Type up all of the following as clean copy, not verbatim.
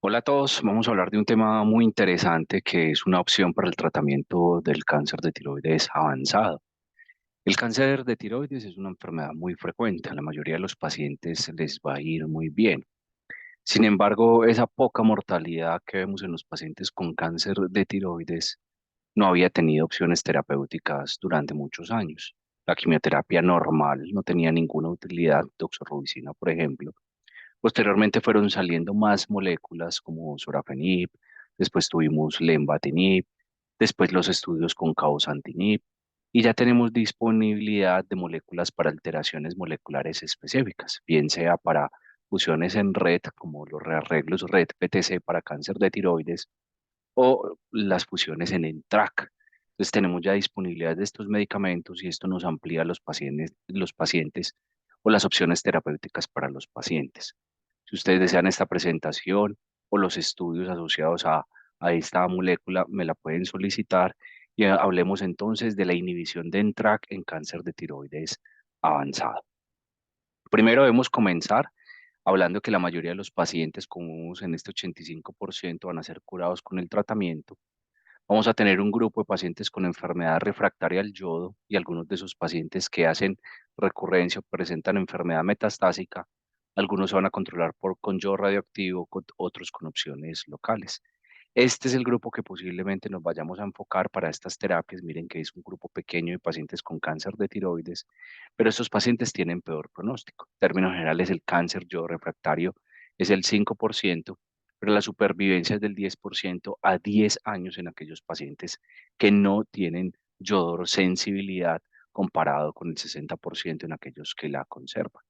Hola a todos, vamos a hablar de un tema muy interesante que es una opción para el tratamiento del cáncer de tiroides avanzado. El cáncer de tiroides es una enfermedad muy frecuente, a la mayoría de los pacientes les va a ir muy bien. Sin embargo, esa poca mortalidad que vemos en los pacientes con cáncer de tiroides no había tenido opciones terapéuticas durante muchos años. La quimioterapia normal no tenía ninguna utilidad, doxorubicina, por ejemplo. Posteriormente fueron saliendo más moléculas como sorafenib, después tuvimos lenvatinib, después los estudios con cabozantinib y ya tenemos disponibilidad de moléculas para alteraciones moleculares específicas, bien sea para fusiones en red como los rearreglos red-PTC para cáncer de tiroides o las fusiones en NTRK. Entonces tenemos ya disponibilidad de estos medicamentos y esto nos amplía los pacientes o las opciones terapéuticas para los pacientes. Si ustedes desean esta presentación o los estudios asociados a esta molécula, me la pueden solicitar y hablemos entonces de la inhibición de NTRK en cáncer de tiroides avanzado. Primero debemos comenzar hablando que la mayoría de los pacientes, como vemos en este 85%, van a ser curados con el tratamiento. Vamos a tener un grupo de pacientes con enfermedad refractaria al yodo y algunos de esos pacientes que hacen recurrencia o presentan enfermedad metastásica. Algunos se van a controlar con yodo radioactivo, otros con opciones locales. Este es el grupo que posiblemente nos vayamos a enfocar para estas terapias. Miren que es un grupo pequeño de pacientes con cáncer de tiroides, pero estos pacientes tienen peor pronóstico. En términos generales, el cáncer yodo refractario es el 5%, pero la supervivencia es del 10% a 10 años en aquellos pacientes que no tienen yodo sensibilidad comparado con el 60% en aquellos que la conservan.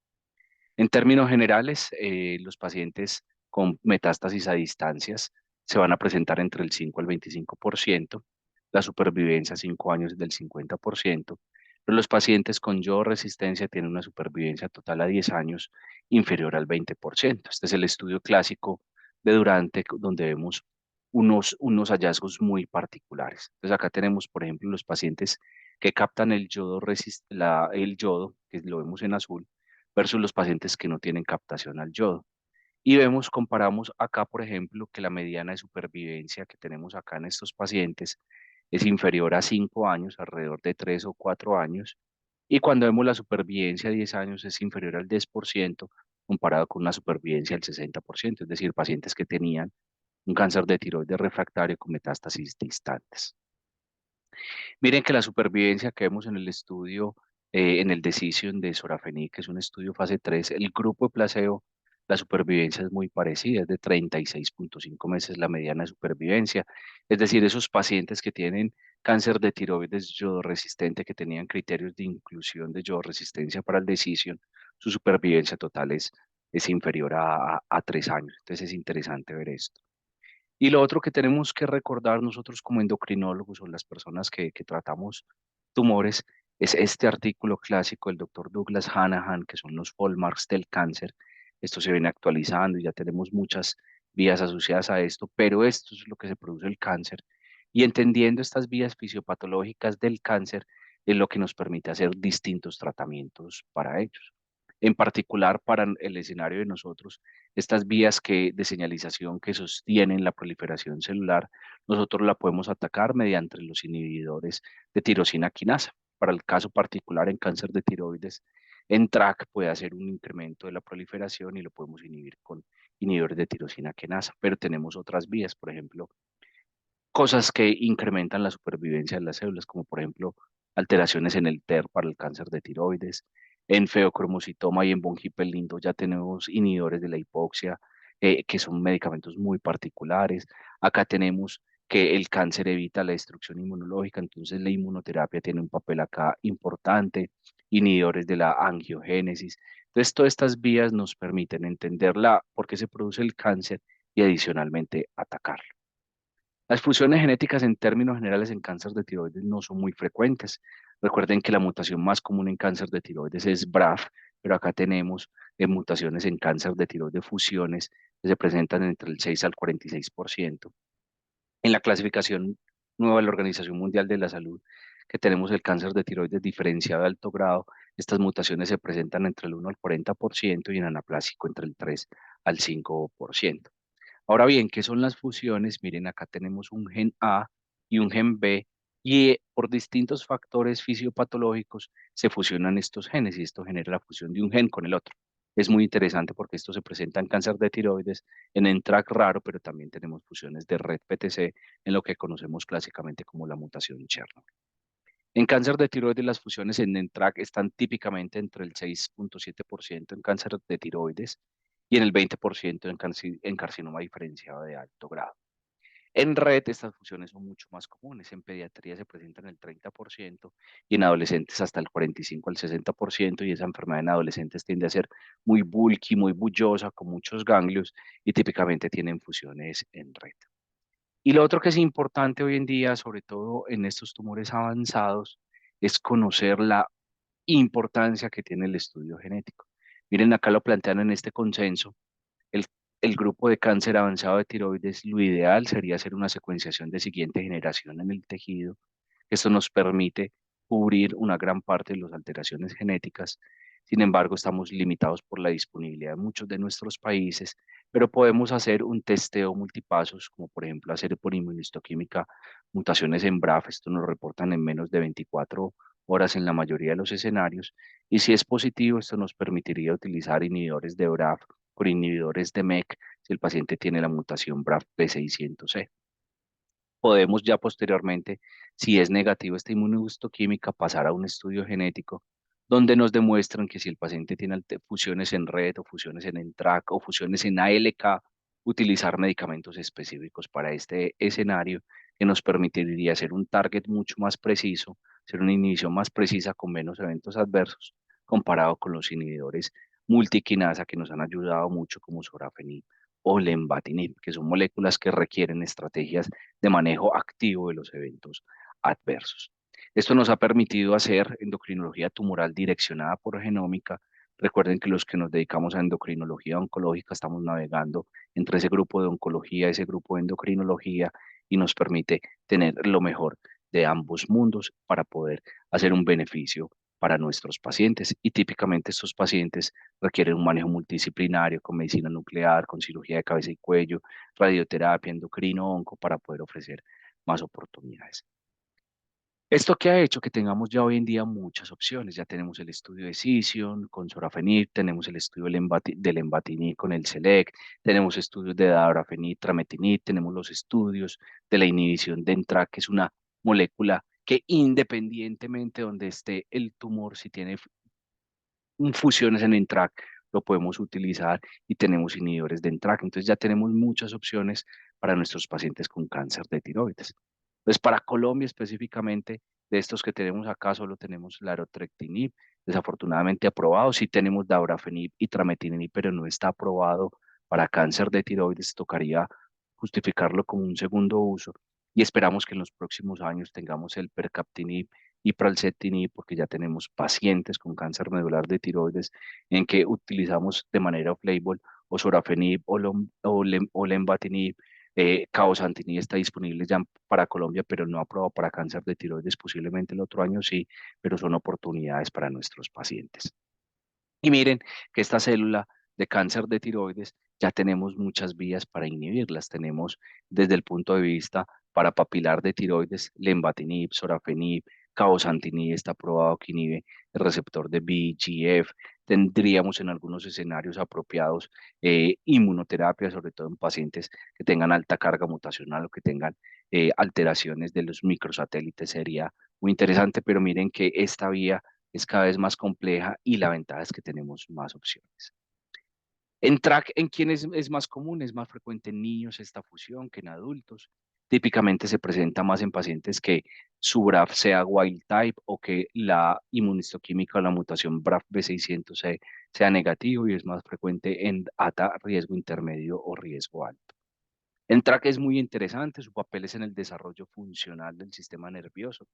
En términos generales, los pacientes con metástasis a distancias se van a presentar entre el 5 al 25%, la supervivencia a 5 años es del 50%, pero los pacientes con yodo resistencia tienen una supervivencia total a 10 años inferior al 20%. Este es el estudio clásico de Durante, donde vemos unos hallazgos muy particulares. Entonces acá tenemos, por ejemplo, los pacientes que captan el yodo, que lo vemos en azul, versus los pacientes que no tienen captación al yodo. Y comparamos acá, por ejemplo, que la mediana de supervivencia que tenemos acá en estos pacientes es inferior a 5 años, alrededor de 3 o 4 años, y cuando vemos la supervivencia a 10 años es inferior al 10% comparado con una supervivencia del 60%, es decir, pacientes que tenían un cáncer de tiroides refractario con metástasis distantes. Miren que la supervivencia que vemos en el estudio, en el Decision de Sorafenib, que es un estudio fase 3, el grupo de placebo, la supervivencia es muy parecida, es de 36,5 meses la mediana de supervivencia. Es decir, esos pacientes que tienen cáncer de tiroides yodo resistente, que tenían criterios de inclusión de yodo resistencia para el Decision, su supervivencia total es inferior a 3 años. Entonces es interesante ver esto. Y lo otro que tenemos que recordar nosotros como endocrinólogos o las personas que tratamos tumores es este artículo clásico del doctor Douglas Hanahan, que son los hallmarks del cáncer. Esto se viene actualizando y ya tenemos muchas vías asociadas a esto, pero esto es lo que se produce el cáncer. Y entendiendo estas vías fisiopatológicas del cáncer es lo que nos permite hacer distintos tratamientos para ellos. En particular para el escenario de nosotros estas vías de señalización que sostienen la proliferación celular, nosotros la podemos atacar mediante los inhibidores de tirosina quinasa. Para el caso particular en cáncer de tiroides, en TRAC puede hacer un incremento de la proliferación y lo podemos inhibir con inhibidores de tirosina quinasa, pero tenemos otras vías, por ejemplo, cosas que incrementan la supervivencia de las células, como por ejemplo alteraciones en el TER para el cáncer de tiroides. En feocromocitoma y en von Hippel-Lindau ya tenemos inhibidores de la hipoxia, que son medicamentos muy particulares. Acá tenemos que el cáncer evita la destrucción inmunológica, entonces la inmunoterapia tiene un papel acá importante, inhibidores de la angiogénesis. Entonces, todas estas vías nos permiten entender por qué se produce el cáncer y adicionalmente atacarlo. Las fusiones genéticas en términos generales en cáncer de tiroides no son muy frecuentes. Recuerden que la mutación más común en cáncer de tiroides es BRAF, pero acá tenemos mutaciones en cáncer de tiroides fusiones que se presentan entre el 6 al 46%. En la clasificación nueva de la Organización Mundial de la Salud, que tenemos el cáncer de tiroides diferenciado de alto grado, estas mutaciones se presentan entre el 1 al 40% y en anaplásico entre el 3 al 5%. Ahora bien, ¿qué son las fusiones? Miren, acá tenemos un gen A y un gen B y por distintos factores fisiopatológicos se fusionan estos genes y esto genera la fusión de un gen con el otro. Es muy interesante porque esto se presenta en cáncer de tiroides, en NTRK raro, pero también tenemos fusiones de red PTC en lo que conocemos clásicamente como la mutación Chernobyl. En cáncer de tiroides, las fusiones en NTRK están típicamente entre el 6,7% en cáncer de tiroides y en el 20% en carcinoma diferenciado de alto grado. En red, estas fusiones son mucho más comunes. En pediatría se presentan el 30% y en adolescentes hasta el 45 al 60%, y esa enfermedad en adolescentes tiende a ser muy bulky, muy bullosa, con muchos ganglios y típicamente tienen fusiones en red. Y lo otro que es importante hoy en día, sobre todo en estos tumores avanzados, es conocer la importancia que tiene el estudio genético. Miren, acá lo plantean en este consenso. El, el grupo de cáncer avanzado de tiroides, lo ideal sería hacer una secuenciación de siguiente generación en el tejido. Esto nos permite cubrir una gran parte de las alteraciones genéticas. Sin embargo, estamos limitados por la disponibilidad de muchos de nuestros países, pero podemos hacer un testeo multipasos, como por ejemplo hacer por inmunistoquímica mutaciones en BRAF. Esto nos reportan en menos de 24 horas en la mayoría de los escenarios. Y si es positivo, esto nos permitiría utilizar inhibidores de BRAF por inhibidores de MEK si el paciente tiene la mutación BRAF P600C. Podemos ya posteriormente, si es negativo esta inmunohistoquímica, pasar a un estudio genético donde nos demuestran que si el paciente tiene fusiones en red o fusiones en NTRK o fusiones en ALK, utilizar medicamentos específicos para este escenario que nos permitiría hacer un target mucho más preciso, hacer una inhibición más precisa con menos eventos adversos comparado con los inhibidores multiquinasa que nos han ayudado mucho como sorafenib o lenvatinib, que son moléculas que requieren estrategias de manejo activo de los eventos adversos. Esto nos ha permitido hacer endocrinología tumoral direccionada por genómica. Recuerden que los que nos dedicamos a endocrinología oncológica estamos navegando entre ese grupo de oncología, ese grupo de endocrinología, y nos permite tener lo mejor de ambos mundos para poder hacer un beneficio para nuestros pacientes. Y típicamente estos pacientes requieren un manejo multidisciplinario con medicina nuclear, con cirugía de cabeza y cuello, radioterapia, endocrino, onco, para poder ofrecer más oportunidades. Esto que ha hecho que tengamos ya hoy en día muchas opciones. Ya tenemos el estudio de Cision con sorafenib, tenemos el estudio del Embatinib con el SELECT, tenemos estudios de dabrafenib, trametinib, tenemos los estudios de la inhibición de NTRK, que es una molécula que independientemente de donde esté el tumor, si tiene fusiones en NTRK, lo podemos utilizar y tenemos inhibidores de NTRK. Entonces ya tenemos muchas opciones para nuestros pacientes con cáncer de tiroides. Entonces para Colombia específicamente, de estos que tenemos acá, solo tenemos larotrectinib, desafortunadamente aprobado. Sí tenemos dabrafenib y trametinib, pero no está aprobado para cáncer de tiroides. Tocaría justificarlo como un segundo uso y esperamos que en los próximos años tengamos el percaptinib y pralsetinib, porque ya tenemos pacientes con cáncer medular de tiroides en que utilizamos de manera off-label o sorafenib o lenvatinib. Cabozantinib está disponible ya para Colombia, pero no aprobado para cáncer de tiroides. Posiblemente el otro año sí, pero son oportunidades para nuestros pacientes. Y miren que esta célula de cáncer de tiroides ya tenemos muchas vías para inhibirlas. Tenemos desde el punto de vista para papilar de tiroides, lenvatinib, sorafenib, cabozantinib está probado que inhibe el receptor de VEGF. Tendríamos en algunos escenarios apropiados inmunoterapia, sobre todo en pacientes que tengan alta carga mutacional o que tengan alteraciones de los microsatélites. Sería muy interesante, pero miren que esta vía es cada vez más compleja y la ventaja es que tenemos más opciones. En track, ¿en quiénes es más común? Es más frecuente en niños esta fusión que en adultos. Típicamente se presenta más en pacientes que su BRAF sea wild type o que la inmunistoquímica o la mutación BRAF B600 sea negativo, y es más frecuente en ATA riesgo intermedio o riesgo alto. El TRAC es muy interesante, su papel es en el desarrollo funcional del sistema nervioso.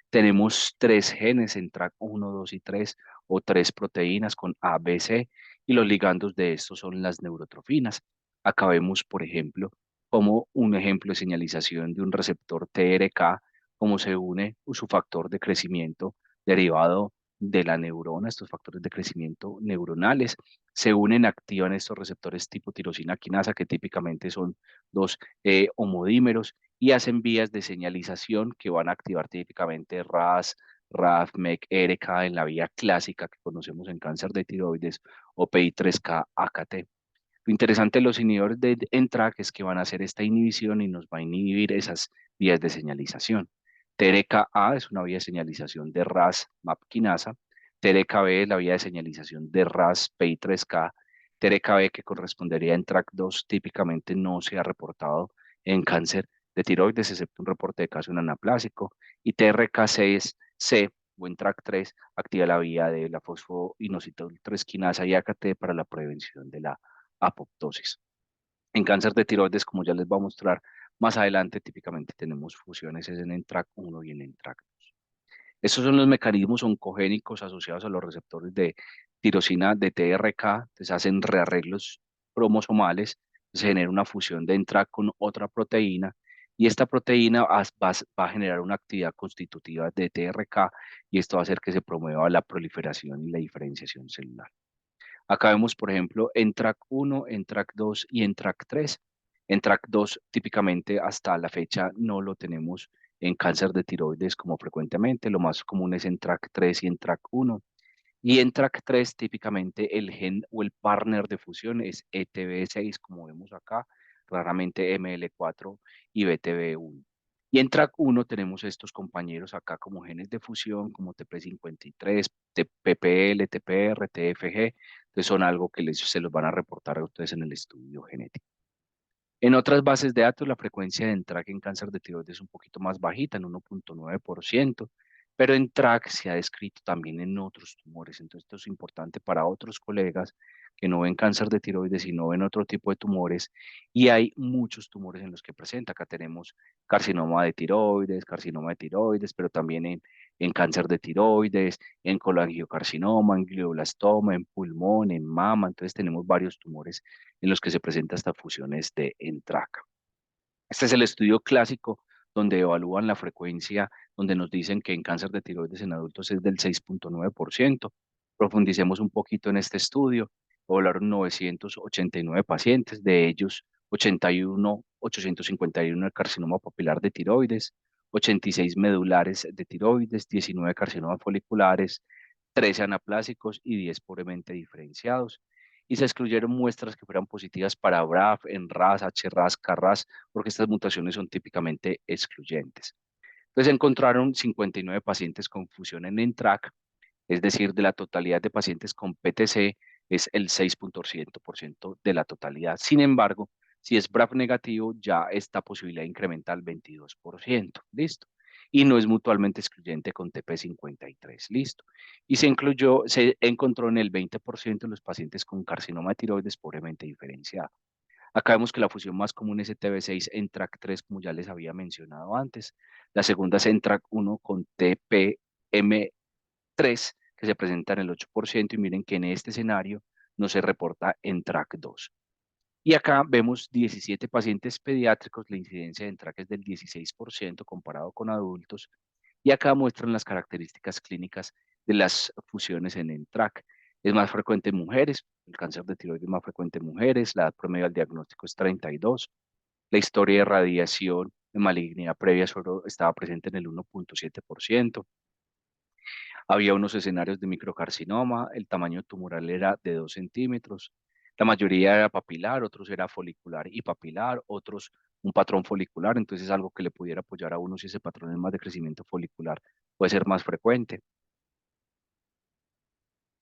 Tenemos tres genes en TRAC uno, 2 y 3, o tres proteínas con A, B, C, y los ligandos de estos son las neurotrofinas. Acá vemos, por ejemplo, como un ejemplo de señalización de un receptor TRK, cómo se une su factor de crecimiento derivado de la neurona, estos factores de crecimiento neuronales, se unen, activan estos receptores tipo tirosina quinasa, que típicamente son dos homodímeros, y hacen vías de señalización que van a activar típicamente RAS, RAF, MEK, ERK en la vía clásica que conocemos en cáncer de tiroides o PI3K, AKT. Lo interesante de los inhibidores de NTRK es que van a hacer esta inhibición y nos va a inhibir esas vías de señalización. TRKA es una vía de señalización de RAS MAP quinasa. TRKB es la vía de señalización de RAS PI3K. TRKB, que correspondería a NTRK2, típicamente no se ha reportado en cáncer de tiroides, excepto un reporte de caso en anaplásico. Y TRK6C o NTRK3 activa la vía de la fosfoinositol 3 quinasa y AKT para la prevención de la apoptosis. En cáncer de tiroides, como ya les voy a mostrar más adelante, típicamente tenemos fusiones es en NTRK1 y en NTRK2. Estos son los mecanismos oncogénicos asociados a los receptores de tirosina de TRK, se hacen rearreglos cromosomales, se genera una fusión de NTRK con otra proteína y esta proteína va a generar una actividad constitutiva de TRK y esto va a hacer que se promueva la proliferación y la diferenciación celular. Acá vemos, por ejemplo, en track 1, en track 2 y en track 3. En track 2 típicamente hasta la fecha no lo tenemos en cáncer de tiroides como frecuentemente. Lo más común es en track 3 y en track 1. Y en track 3 típicamente el gen o el partner de fusión es ETB6, como vemos acá, raramente ML4 y BTB1. Y en track 1 tenemos estos compañeros acá como genes de fusión, como TP53, PPL, TPR, TFG, entonces son algo que se los van a reportar a ustedes en el estudio genético. En otras bases de datos, la frecuencia de NTRK en cáncer de tiroides es un poquito más bajita, en 1.9%, pero en TRK se ha descrito también en otros tumores. Entonces, esto es importante para otros colegas que no ven cáncer de tiroides y no ven otro tipo de tumores. Y hay muchos tumores en los que presenta. Acá tenemos carcinoma de tiroides, pero también en cáncer de tiroides, en colangiocarcinoma, en glioblastoma, en pulmón, en mama. Entonces, tenemos varios tumores en los que se presentan estas fusiones de NTRK. Este es el estudio clásico donde evalúan la frecuencia, donde nos dicen que en cáncer de tiroides en adultos es del 6.9%. Profundicemos un poquito en este estudio. Evaluaron 989 pacientes, de ellos 81, 851 el carcinoma papilar de tiroides, 86 medulares de tiroides, 19 carcinomas foliculares, 13 anaplásicos y 10 pobremente diferenciados. Y se excluyeron muestras que fueran positivas para BRAF, NRAS, HRAS, KRAS, porque estas mutaciones son típicamente excluyentes. Entonces encontraron 59 pacientes con fusión en NTRK, es decir, de la totalidad de pacientes con PTC es el 6% de la totalidad. Sin embargo, si es BRAF negativo, ya esta posibilidad incrementa al 22%. Listo. Y no es mutuamente excluyente con TP53. Listo. Y se encontró en el 20% de los pacientes con carcinoma de tiroides pobremente diferenciado. Acá vemos que la fusión más común es TB6 en TRAC3, como ya les había mencionado antes. La segunda es en TRAC1 con TPM3, que se presenta en el 8%, y miren que en este escenario no se reporta en TRAC2. Y acá vemos 17 pacientes pediátricos, la incidencia de TRAC es del 16% comparado con adultos, y acá muestran las características clínicas de las fusiones en NTRK. Es más frecuente en mujeres, el cáncer de tiroides es más frecuente en mujeres, la edad promedio al diagnóstico es 32, la historia de radiación de malignidad previa solo estaba presente en el 1.7%, había unos escenarios de microcarcinoma, el tamaño tumoral era de 2 centímetros, la mayoría era papilar, otros era folicular y papilar, otros un patrón folicular, entonces algo que le pudiera apoyar a uno si ese patrón es más de crecimiento folicular puede ser más frecuente.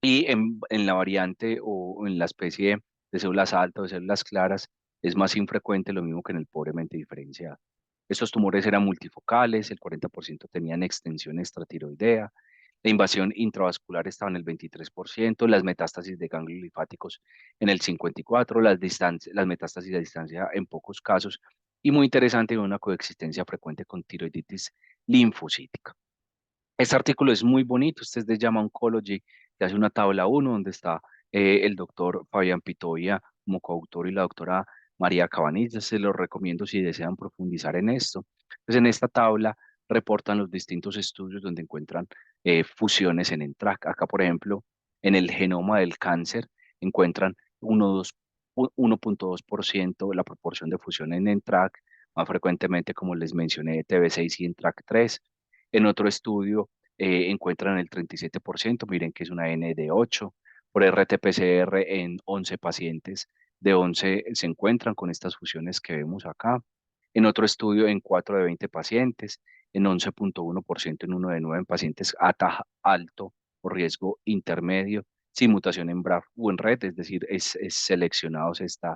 Y en la variante o en la especie de células altas o células claras es más infrecuente, lo mismo que en el pobremente diferenciado. Estos tumores eran multifocales, el 40% tenían extensión extratiroidea, la invasión intravascular estaba en el 23%, las metástasis de ganglios linfáticos en el 54%, las metástasis a distancia en pocos casos, y muy interesante, una coexistencia frecuente con tiroiditis linfocítica. Este artículo es muy bonito, este es de JAMA Oncology, que hace una tabla 1 donde está el doctor Fabián Pitoia como coautor y la doctora María Cabanillas. Se los recomiendo si desean profundizar en esto. Pues en esta tabla reportan los distintos estudios donde encuentran fusiones en NTRK. Acá, por ejemplo, en el genoma del cáncer encuentran 1.2% la proporción de fusión en NTRK, más frecuentemente, como les mencioné, TV6 y NTRK3. En otro estudio encuentran el 37%, miren que es una N de 8. Por RT-PCR en 11 pacientes de 11 se encuentran con estas fusiones que vemos acá. En otro estudio en 4 de 20 pacientes, en 11.1% en 1 de 9 en pacientes alto o riesgo intermedio, sin mutación en BRAF o en RET, es decir, es seleccionado este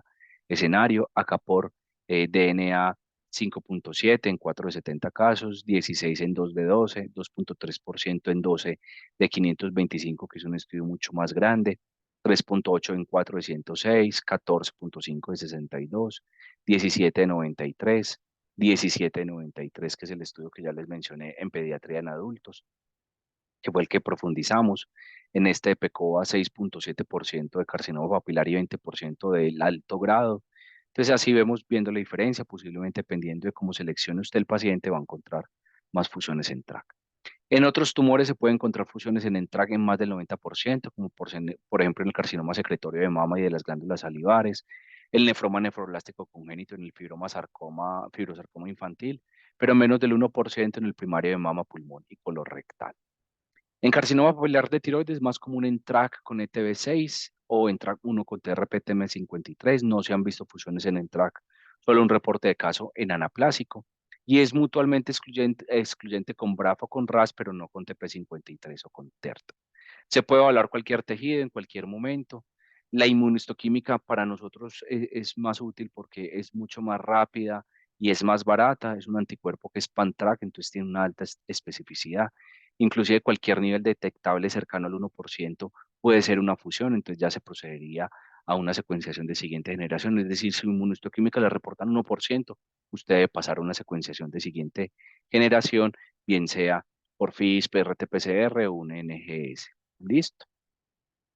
escenario. Acá por DNA 5.7 en 4 de 70 casos, 16 en 2 de 12, 2.3% en 12 de 525, que es un estudio mucho más grande, 3.8 en 4 de 106, 14.5 de 62, 17 de 93, 17 de 93, que es el estudio que ya les mencioné en pediatría en adultos, que fue el que profundizamos. En este PECOA 6.7% de carcinoma papilar y 20% del alto grado. Entonces así vemos viendo la diferencia, posiblemente dependiendo de cómo seleccione usted el paciente, va a encontrar más fusiones en TRAC. En otros tumores se pueden encontrar fusiones en NTRK en más del 90%, como por ejemplo en el carcinoma secretorio de mama y de las glándulas salivares, el nefroma nefroblástico congénito en el fibrosarcoma infantil, pero menos del 1% en el primario de mama, pulmón y colorectal. En carcinoma papiliar de tiroides es más común en TRAC con ETB6 o en TRAC1 con TRPTM53. No se han visto fusiones en TRAC, solo un reporte de caso en anaplásico. Y es mutuamente excluyente con BRAF o con RAS, pero no con TP53 o con TERT. Se puede evaluar cualquier tejido en cualquier momento. La inmunohistoquímica para nosotros es más útil porque es mucho más rápida y es más barata. Es un anticuerpo que es PanTrack, entonces tiene una alta especificidad. Inclusive cualquier nivel detectable cercano al 1% puede ser una fusión, entonces ya se procedería a una secuenciación de siguiente generación. Es decir, si inmunohistoquímica le reportan 1%, usted debe pasar a una secuenciación de siguiente generación, bien sea por FISP, RT-PCR o un NGS. Listo.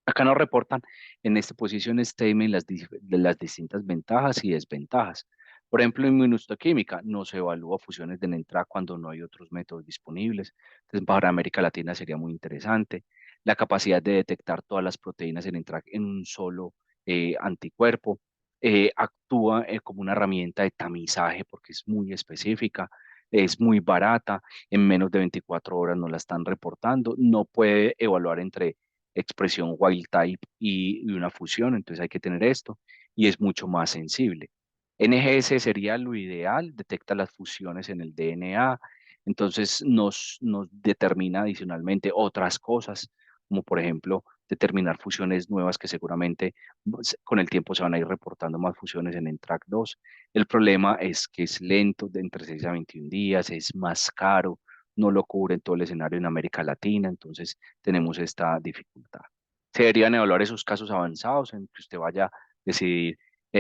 Acá nos reportan en esta posición statement de las distintas ventajas y desventajas. Por ejemplo, en inmunohistoquímica no se evalúa fusiones de NTRK cuando no hay otros métodos disponibles. Entonces, para América Latina sería muy interesante. La capacidad de detectar todas las proteínas en NTRK en un solo anticuerpo. Actúa como una herramienta de tamizaje porque es muy específica, es muy barata, en menos de 24 horas nos la están reportando. No puede evaluar entre expresión wild type y una fusión, entonces hay que tener esto y es mucho más sensible. NGS sería lo ideal, detecta las fusiones en el DNA, entonces nos determina adicionalmente otras cosas, como por ejemplo determinar fusiones nuevas que seguramente con el tiempo se van a ir reportando más fusiones en NTRK2. El problema es que es lento, de entre 6 a 21 días, es más caro, no lo cubre en todo el escenario en América Latina, entonces tenemos esta dificultad. Se deberían evaluar esos casos avanzados en que usted vaya a decidir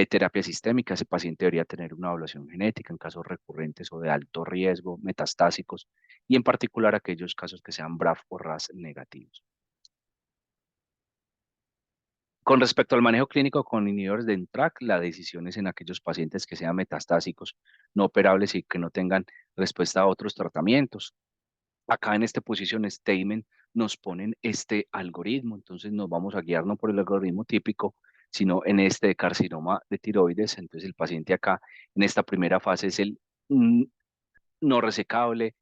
terapia sistémica. Ese paciente debería tener una evaluación genética en casos recurrentes o de alto riesgo, metastásicos, y en particular aquellos casos que sean BRAF o RAS negativos. Con respecto al manejo clínico con inhibidores de NTRK, la decisión es en aquellos pacientes que sean metastásicos, no operables y que no tengan respuesta a otros tratamientos. Acá en esta posición statement nos ponen este algoritmo, entonces nos vamos a guiar no por el algoritmo típico, sino en este carcinoma de tiroides. Entonces el paciente acá en esta primera fase es el mm, no resecable,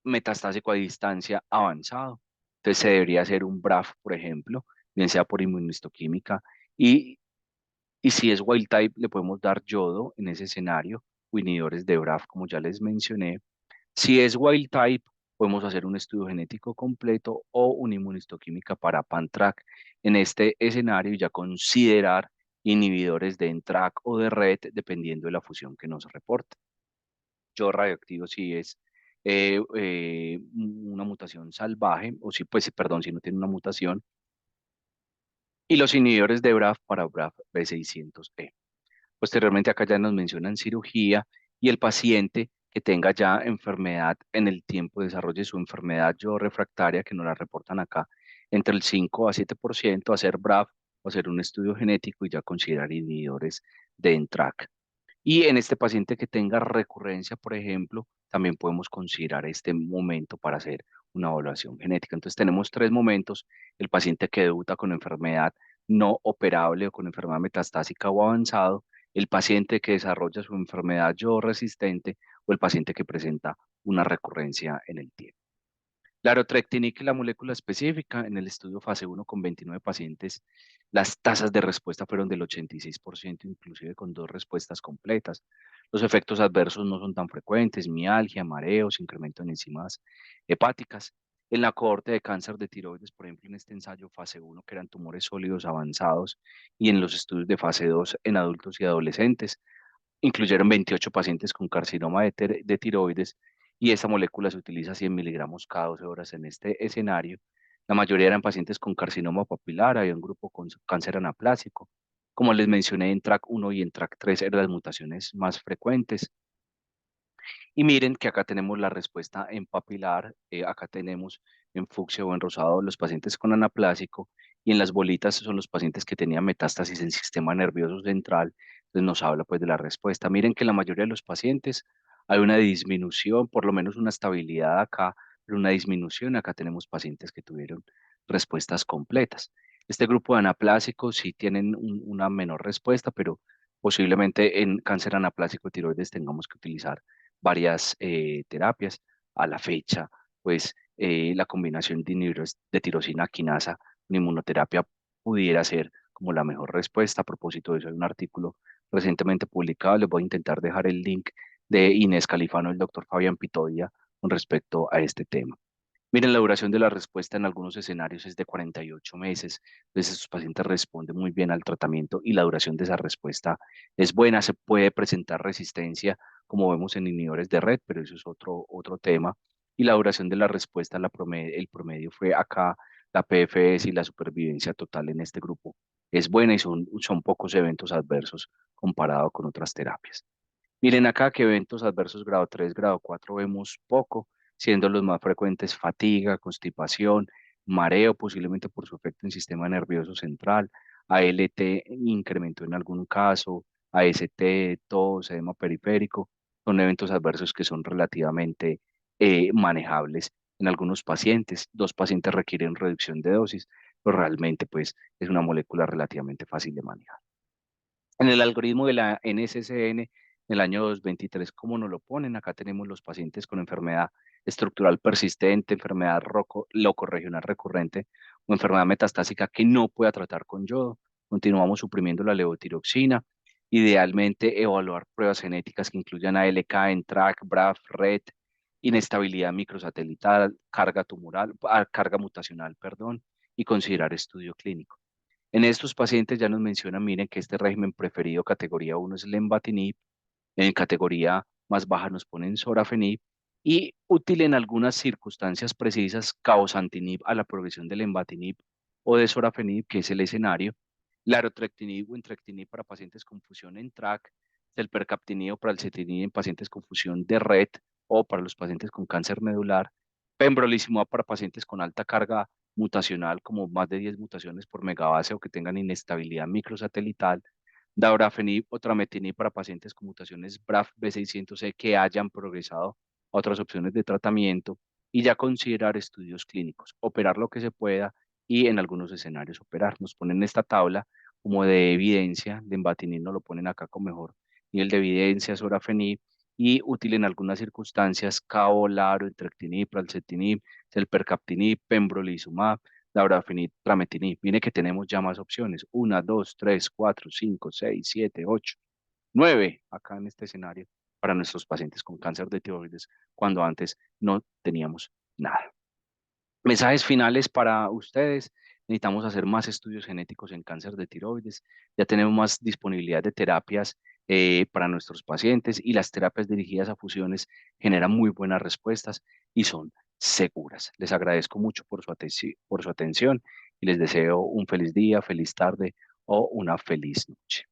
metastásico a distancia avanzado. Entonces se debería hacer un BRAF, por ejemplo, bien sea por inmunohistoquímica, y, y si es wild type le podemos dar yodo en ese escenario o inhibidores de BRAF, como ya les mencioné. Si es wild type, podemos hacer un estudio genético completo o una inmunistoquímica para PanTrack en este escenario y ya considerar inhibidores de NTRK o de RET dependiendo de la fusión que nos reporte. Yo radioactivo si es una mutación salvaje, o si, pues, perdón, si no tiene una mutación, y los inhibidores de BRAF para BRAF B600E. Posteriormente acá ya nos mencionan cirugía y el paciente que tenga ya enfermedad en el tiempo de desarrollo de su enfermedad yo refractaria, que nos la reportan acá, entre el 5 a 7%, hacer BRAF o hacer un estudio genético y ya considerar inhibidores de NTRK. Y en este paciente que tenga recurrencia, por ejemplo, también podemos considerar este momento para hacer una evaluación genética. Entonces tenemos tres momentos: el paciente que debuta con enfermedad no operable o con enfermedad metastásica o avanzado, el paciente que desarrolla su enfermedad yo resistente o el paciente que presenta una recurrencia en el tiempo. La Arotrectinib, que es la molécula específica, en el estudio fase 1 con 29 pacientes, las tasas de respuesta fueron del 86%, inclusive con dos respuestas completas. Los efectos adversos no son tan frecuentes: mialgia, mareos, incremento en enzimas hepáticas. En la cohorte de cáncer de tiroides, por ejemplo, en este ensayo fase 1, que eran tumores sólidos avanzados, y en los estudios de fase 2 en adultos y adolescentes, incluyeron 28 pacientes con carcinoma de tiroides, y esta molécula se utiliza 100 miligramos cada 12 horas en este escenario. La mayoría eran pacientes con carcinoma papilar, había un grupo con cáncer anaplásico. Como les mencioné, en TRAC 1 y en TRAC 3 eran las mutaciones más frecuentes. Y miren que acá tenemos la respuesta en papilar, acá tenemos en fucsia o en rosado los pacientes con anaplásico, y en las bolitas son los pacientes que tenían metástasis en sistema nervioso central. Entonces nos habla pues de la respuesta. Miren que en la mayoría de los pacientes hay una disminución, por lo menos una estabilidad acá, pero una disminución. Acá tenemos pacientes que tuvieron respuestas completas. Este grupo de anaplásicos sí tienen una menor respuesta, pero posiblemente en cáncer anaplásico de tiroides tengamos que utilizar varias terapias. A la fecha, pues la combinación de inhibidores de tirosina quinasa con inmunoterapia pudiera ser como la mejor respuesta. A propósito de eso, hay un artículo recientemente publicado, les voy a intentar dejar el link, de Inés Califano y el doctor Fabián Pitodia con respecto a este tema. Miren, la duración de la respuesta en algunos escenarios es de 48 meses. Entonces, esos pacientes responden muy bien al tratamiento y la duración de esa respuesta es buena. Se puede presentar resistencia, como vemos en inhibidores de red, pero eso es otro tema. Y la duración de la respuesta, el promedio fue acá, la PFS y la supervivencia total en este grupo es buena, y son pocos eventos adversos comparado con otras terapias. Miren acá que eventos adversos grado 3, grado 4 vemos poco, siendo los más frecuentes fatiga, constipación, mareo, posiblemente por su efecto en sistema nervioso central, ALT incrementó en algún caso, AST, tos, edema periférico. Son eventos adversos que son relativamente manejables en algunos pacientes. Dos pacientes requieren reducción de dosis, pero realmente pues es una molécula relativamente fácil de manejar. En el algoritmo de la NSCN, en el año 2023, ¿cómo nos lo ponen? Acá tenemos los pacientes con enfermedad estructural persistente, enfermedad locorregional recurrente o enfermedad metastásica que no pueda tratar con yodo. Continuamos suprimiendo la levotiroxina. Idealmente, evaluar pruebas genéticas que incluyan ALK, ENTRAC, BRAF, RET, inestabilidad microsatelital, carga tumoral, carga mutacional, perdón, y considerar estudio clínico. En estos pacientes ya nos mencionan, miren, que este régimen preferido categoría 1 es lenvatinib, en categoría más baja nos ponen sorafenib, y útil en algunas circunstancias precisas cabozantinib a la progresión de lenvatinib o de sorafenib, que es el escenario, larotrectinib o entrectinib para pacientes con fusión en TRAC, selpercatinib o pralsetinib en pacientes con fusión de RET o para los pacientes con cáncer medular, pembrolizumab para pacientes con alta carga mutacional, como más de 10 mutaciones por megabase o que tengan inestabilidad microsatelital, daurafenib o trametinib para pacientes con mutaciones BRAF B600E que hayan progresado a otras opciones de tratamiento, y ya considerar estudios clínicos, operar lo que se pueda y en algunos escenarios operar. Nos ponen esta tabla como de evidencia, de envatinib nos lo ponen acá con mejor nivel de evidencia, sorafenib, y útil en algunas circunstancias, cabo, laro, entrectinib, pralsetinib, selpercatinib, pembrolizumab, daurafenib, trametinib. Mire que tenemos ya más opciones: una, dos, tres, cuatro, cinco, seis, siete, ocho, nueve, acá en este escenario, para nuestros pacientes con cáncer de tiroides, cuando antes no teníamos nada. Mensajes finales para ustedes: necesitamos hacer más estudios genéticos en cáncer de tiroides. Ya tenemos más disponibilidad de terapias para nuestros pacientes, y las terapias dirigidas a fusiones generan muy buenas respuestas y son seguras. Les agradezco mucho por su atención, y les deseo un feliz día, feliz tarde o una feliz noche.